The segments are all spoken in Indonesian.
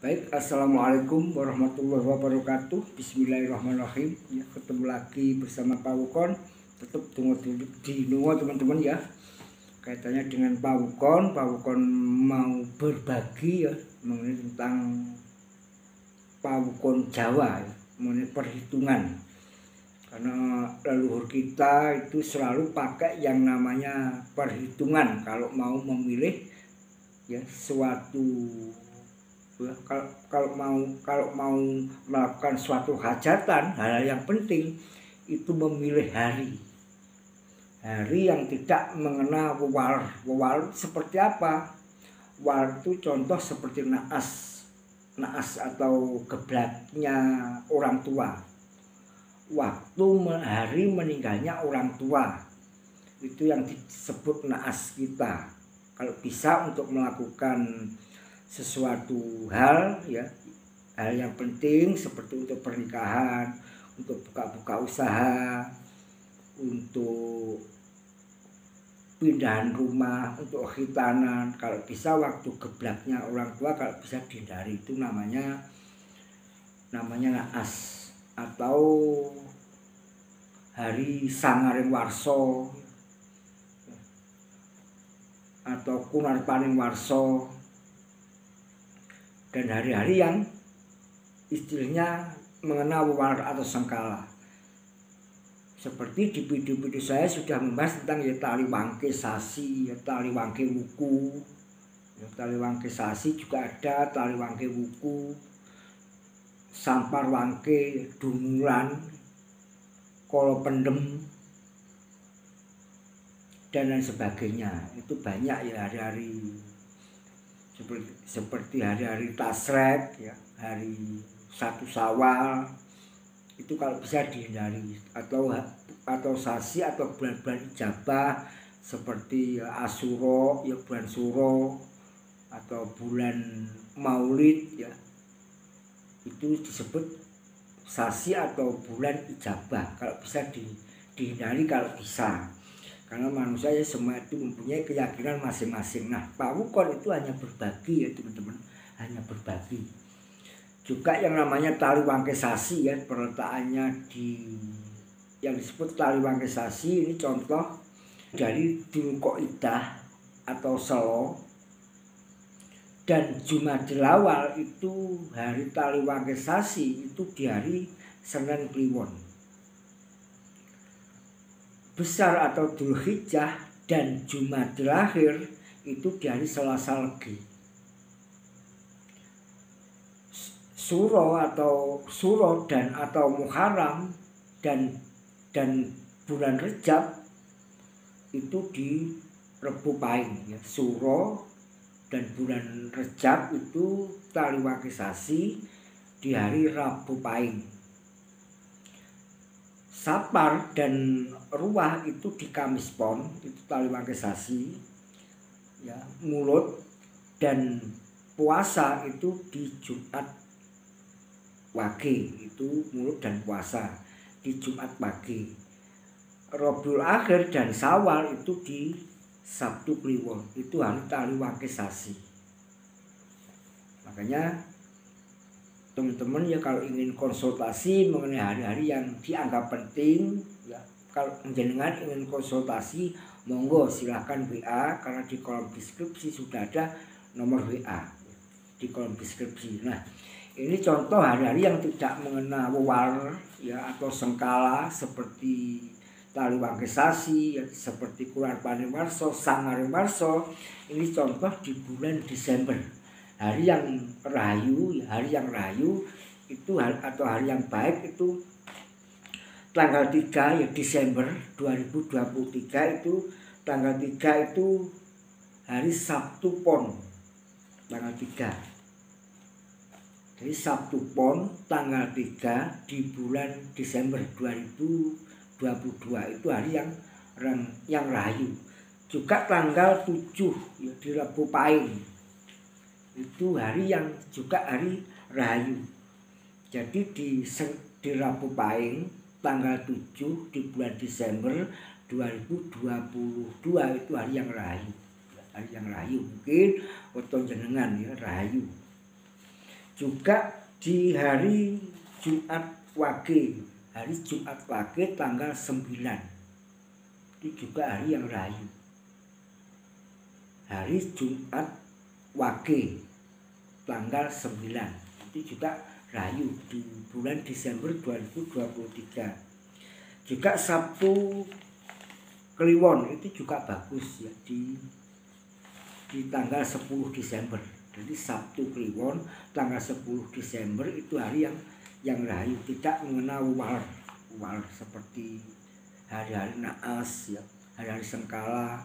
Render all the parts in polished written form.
Baik, assalamualaikum warahmatullahi wabarakatuh. Bismillahirrahmanirrahim. Ya, ketemu lagi bersama Pak Wukon. Tetap tunggu di Nuwo teman-teman ya. Kaitannya dengan Pak Wukon mau berbagi ya mengenai tentang Pak Wukon Jawa ya, mengenai perhitungan. Karena leluhur kita itu selalu pakai yang namanya perhitungan kalau mau memilih ya suatu ya, kalau mau melakukan suatu hajatan, hal yang penting itu memilih hari yang tidak mengena wewal. Wewal seperti apa? Wewal itu contoh seperti naas atau geblaknya orang tua, waktu hari meninggalnya orang tua, itu yang disebut naas kita. Kalau bisa untuk melakukan sesuatu hal ya, hal yang penting seperti untuk pernikahan, untuk buka usaha, untuk pindahan rumah, untuk khitanan, kalau bisa waktu geblaknya orang tua kalau bisa dihindari, itu namanya naas atau hari sangaring warso atau kunar paning warso, dan hari-hari yang istilahnya mengenal wewal atau sengkala. Seperti di video-video saya sudah membahas tentang ya tali wangke sasi, ya tali wangke wuku. Ya, tali wangke sasi juga ada, tali wangke wuku, sampar wangke, dumulan, kolo pendem, dan lain sebagainya. Itu banyak ya hari-hari seperti hari-hari tasrek ya, hari 1 Syawal, itu kalau bisa dihindari, atau sasi atau bulan-bulan ijabah seperti Asyura ya, bulan Suro, atau bulan Maulid ya, itu disebut sasi atau bulan ijabah. Kalau bisa dihindari kalau bisa, karena manusia ya semua itu mempunyai keyakinan masing-masing. Nah, Pak Wukon itu hanya berbagi ya teman-teman, hanya berbagi. Juga yang namanya tali wangke sasi ya, perletakannya di yang disebut tali wangke sasi ini contoh dari Dzulqa'dah atau Selo, dan Jumadil Awal itu hari tali wangke sasi itu di hari Senin Kliwon. Besar atau Dzulhijjah dan Jumadil Akhir itu di hari Selasa Legi. Suro dan atau Muharram dan bulan Rejab itu di Rebu Pahing ya. Suro dan bulan Rejab itu tali wangke sasi di hari Rabu Pahing. Sapar dan Ruah itu di Kamis Pon, itu tali wangke sasi ya. Mulut dan puasa itu di Jumat Wage, itu mulut dan puasa di Jumat Wage. Rabiul Akhir dan Syawal itu di Sabtu Kliwon, itu hari tali wangke sasi. Makanya teman-teman ya kalau ingin konsultasi mengenai hari-hari yang dianggap penting ya, kalau jenengan ingin konsultasi monggo silahkan WA, karena di kolom deskripsi sudah ada nomor WA di kolom deskripsi. Nah, ini contoh hari-hari yang tidak mengena wewal ya atau sengkala seperti tali wangke sasi ya, seperti kunar paning warso, sangaring warso. Ini contoh di bulan Desember. Hari yang rahayu, hari yang rahayu itu atau hari yang baik itu tanggal 3 ya Desember 2023, itu tanggal 3 itu hari Sabtu Pon, tanggal 3. Jadi Sabtu Pon tanggal 3 di bulan Desember 2022 itu hari yang rahayu. Juga tanggal 7 ya di Rebu Pahing, itu hari yang juga hari rahayu. Jadi di Rabu Pahing tanggal 7 di bulan Desember 2022 itu hari yang rahayu. Hari yang rahayu, mungkin foto jenengan ya rahayu. Juga di hari Jumat Wage, hari Jumat Wage tanggal 9, itu juga hari yang rahayu. Hari Jumat Wage tanggal 9 itu juga rahayu di bulan Desember 2023. Juga Sabtu Kliwon itu juga bagus ya di tanggal 10 Desember. Jadi Sabtu Kliwon tanggal 10 Desember itu hari yang rahayu, tidak mengenal waler seperti hari-hari naas ya, hari-hari sengkala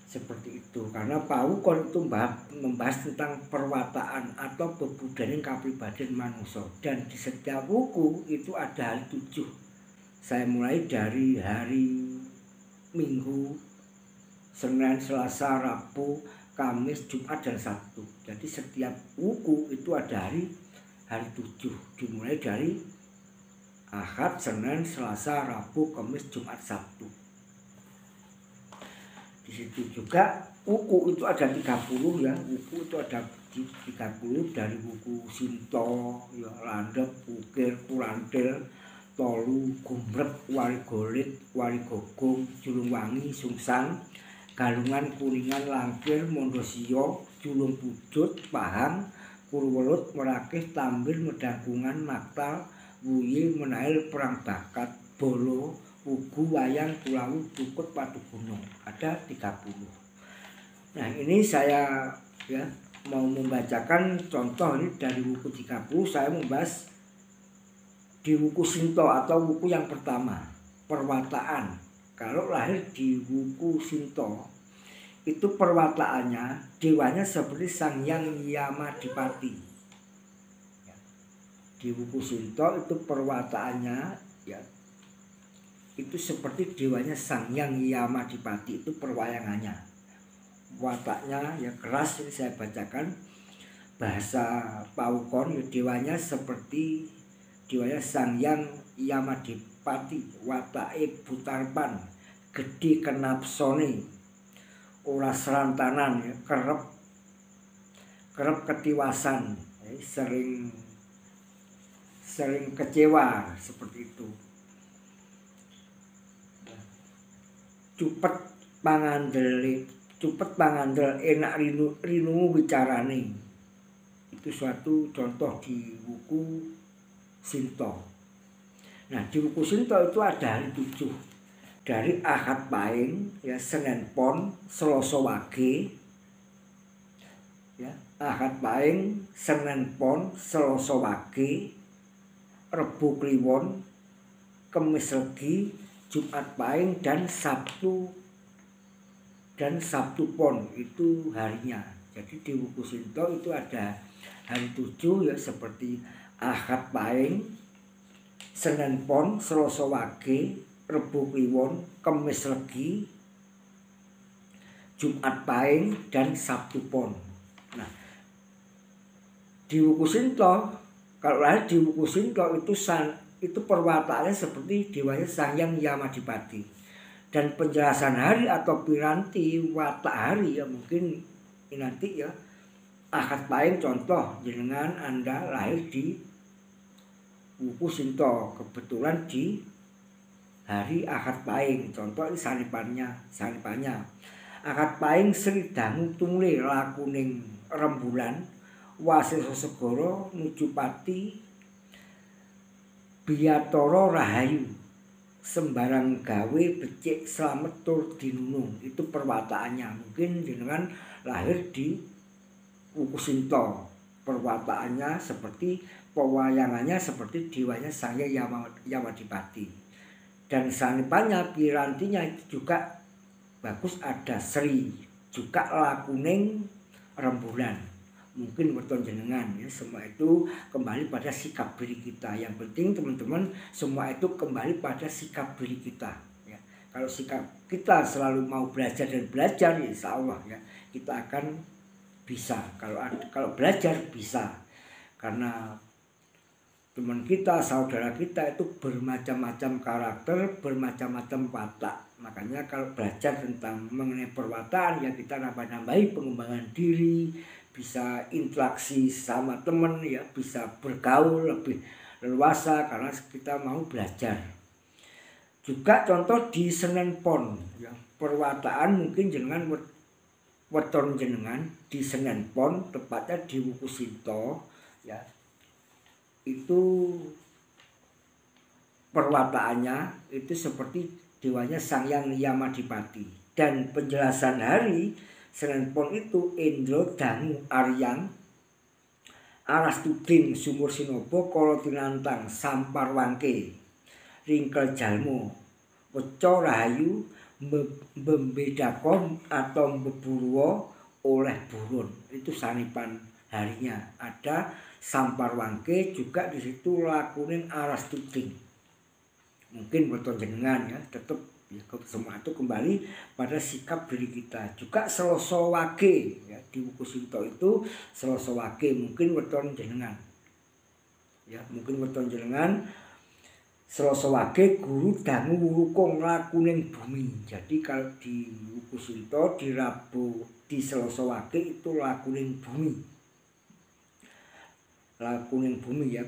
seperti itu. Karena Pawukon itu membahas tentang perwataan atau bebudaning kapribadian manusia, dan di setiap wuku itu ada hari 7. Saya mulai dari hari Minggu, Senin, Selasa, Rabu, Kamis, Jumat, dan Sabtu. Jadi setiap wuku itu ada hari 7, dimulai dari Ahad, Senin, Selasa, Rabu, Kamis, Jumat, Sabtu. Di situ juga wuku itu ada 30 ya. Wuku itu ada 30 dari wuku Sinto, ya, Landep, Ukir, Kurantil, Tolu, Gumrep, Warigolit, Warigogong, Julungwangi, Sungsang, Galungan, Kuningan, Langkir, Mondosio, Julung Pujut, Pahang, Purwelut, Merakih, Tambir, Medangkungan, Maktal, Wuyi, Menail, Perang Bakat, Bolo, Wugu, Wayang, Kulawu, Tukut, Patu Gunung. Ada 30. Nah, ini saya ya mau membacakan contoh ini dari wuku 30. Saya membahas di wuku Sinto atau wuku yang pertama, perwataan. Kalau lahir di wuku Sinto itu perwataannya dewanya seperti Sang Hyang Yamadipati. Di wuku Sinto itu perwataannya ya itu seperti dewanya Sang Hyang Yamadipati, itu perwayangannya. Wataknya ya keras, ini saya bacakan bahasa Pawukon, ya, dewanya seperti dewanya Sang Hyang Yamadipati, watake butarpan, gede kenapsone, ora serantanan ya, kerep ketiwasan, ya, sering kecewa seperti itu. Cupet pangandel enak rinu wicarane. Itu suatu contoh di wuku Sinto. Nah, di wuku Sinto itu ada hari 7. Dari Ahad Pahing ya, Senin Pon, Selasa Wage. Ya, Ahad Pahing, Senin Pon, Selasa Wage, Rebo Kliwon, Kemis Legi, Jumat Pahing, dan Sabtu Pon itu harinya. Jadi di wuku Sinto itu ada hari 7 ya, seperti Ahad Pahing, Senin Pon, Selasa Wage, Rebo Kliwon, Kemis Legi, Jumat Pahing, dan Sabtu Pon. Nah, di wuku Sinto, kalau lahir di wuku Sinto itu perwataannya seperti dewanya Sang Hyang Yamadipati. Dan penjelasan hari atau piranti watak hari ya mungkin nanti ya. Ahad Pahing contoh, jenengan Anda lahir di wuku Sinto, kebetulan di hari Ahad Pahing, contoh ini saripannya. Ahad Pahing Sri Dangu Tungle lakuning rembulan, Wasesa Segara nuju Pati, Biyatara Rahayu, sembarang gawe becik slamet tur dinunung. Itu perwataannya. Mungkin jenengan lahir di wuku Sinto, perwataannya seperti pewayangannya seperti dewanya Sang Hyang Yamadipati. Dan sanipannya pirantinya itu juga bagus, ada Sri, juga lakuning rembulan. Mungkin betul jenengan ya, semua itu kembali pada sikap diri kita. Yang penting teman-teman, semua itu kembali pada sikap diri kita ya. Kalau sikap kita selalu mau belajar dan belajar, ya insya Allah ya kita akan bisa. Kalau belajar bisa, karena teman kita, saudara kita itu bermacam-macam karakter, bermacam-macam watak. Makanya kalau belajar tentang mengenai perwataan ya kita nambah-nambahi pengembangan diri, bisa interaksi sama temen ya, bisa bergaul lebih leluasa karena kita mau belajar. Juga contoh di Senen Pon ya, perwataan mungkin jenengan weton jenengan di Senen Pon, tepatnya di Wukusinto ya. Itu perwataannya itu seperti dewanya Sang Hyang Yamadipati, dan penjelasan hari Senen Pon itu Indro Dangu Aryang Arastuding Sumur Sinobo Kala Tinantang Sampar Wangke Ringkel Jalmo Weca Rahayu Mbembedakon atau Mbeburwa oleh Burun. Itu sanipan harinya. Ada Sampar Wangke juga di situ lakunin Arastuding. Mungkin betul jenengan ya, tetap ya, semua itu kembali pada sikap diri kita. Juga Seloso Wage ya, di Wukusinto itu Seloso Wage mungkin betul jenengan ya, mungkin betul jenengan Seloso Wage guru dangu wurukong lakuning bumi. Jadi kalau di Wukusinto di Rabu di Seloso Wage itu lakuning bumi, lakuning bumi ya.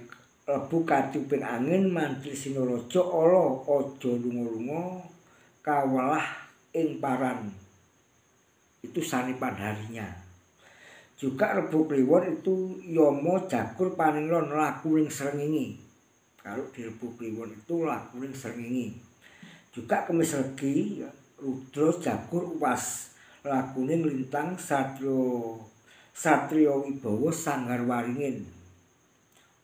Lebu katipin angin mantri Sinorojo ala aja lunga-lunga kawelah ing paran. Itu sanipan harinya. Juga Rebu Kliwon itu Yama Jagur Paningron lakuning srengenge. Kalau di Rebu Kliwon itu lakuning srengenge. Juga Kemis Legi ya, Rudra Jagur Uwas lakuning lintang Satrio Wibawa Sanggar Waringin.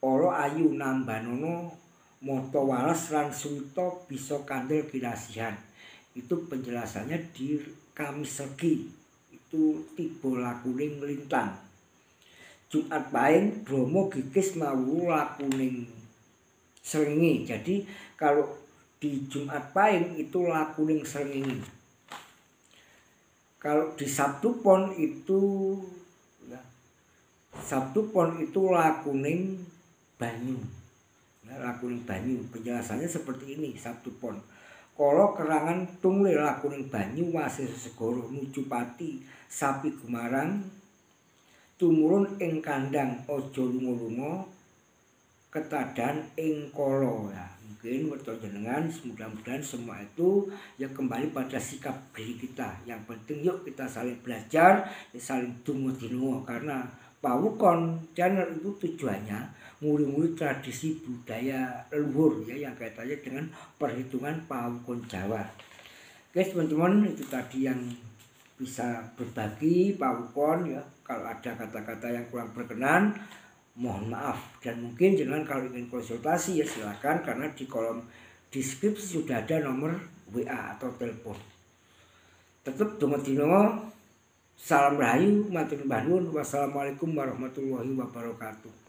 Olo ayu nambanono moto walas lan suwito bisa kandel kinasihan. Itu penjelasannya di Kamis Legi. Itu tiba lakuning lintang. Jumat Pahing Bromo Gigis mawu lakuning srengenge. Jadi kalau di Jumat Pahing itu lakuning srengenge. Kalau di Sabtu Pon itu ya, Sabtu Pon itu lakuning banyu ya, lakuning banyu. Penjelasannya seperti ini. Sabtu Pon kala kerangan tungle lakuning banyu wasih segara nuju pati sapi gumarang tumurun ing kandang aja lunga-lunga ketadan ing kala ya. Mungkin betul jenengan, mudah-mudahan semua itu ya kembali pada sikap diri kita. Yang penting yuk kita saling belajar, saling dungo-dingo, karena Pawukon channel itu tujuannya nguri-nguri tradisi budaya leluhur ya, yang kaitannya dengan perhitungan Pawukon Jawa. Oke teman-teman, itu tadi yang bisa berbagi Pawukon ya. Kalau ada kata-kata yang kurang berkenan mohon maaf, dan mungkin jangan kalau ingin konsultasi ya silakan, karena di kolom deskripsi sudah ada nomor WA atau telepon. Tetap dongo-dingo. Salam rahayu, matur nuwun. Wassalamualaikum warahmatullahi wabarakatuh.